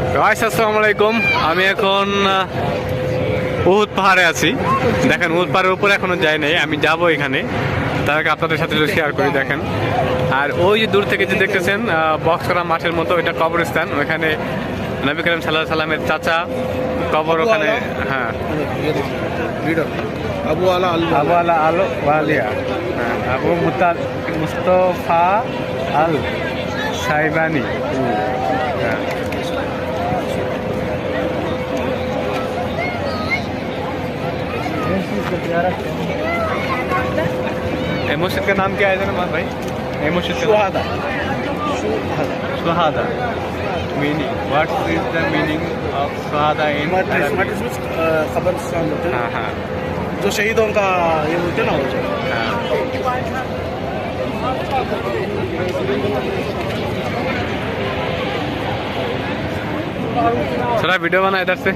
আসসালামু আলাইকুম। আমি এখন উহুদ পাহাড়ে আছি। দেখেন উহুদ পাহাড়ের উপরে এখনো যাই নাই, আমি যাবো এখানে, তার আগে আপনাদের সাথে শেয়ার করি। দেখেন, আর ওই যে দূর থেকে যে দেখতেছেন বক্স করা মাঠের মতো, ওইটা কবরস্থান। ওইখানে নবী করিম সাল্লাল্লাহু আলাইহি সাল্লামের চাচা কবর ওখানে। হ্যাঁ, আবু আলা আল ওয়ালিয়া, হ্যাঁ, আবু মুস্তফা আল সাইবানি। হ্যাঁ, ये मस्जिद का नाम क्या है जनाब भाई? ये मस्जिद का शुहादा शुहादा meaning, what is the meaning of शुहादा इन मटरिस कब्रिस्तान होते हैं हाँ हाँ जो शहीदों का ये बोलते हैं ना वो हाँ। थोड़ा वीडियो बना इधर से।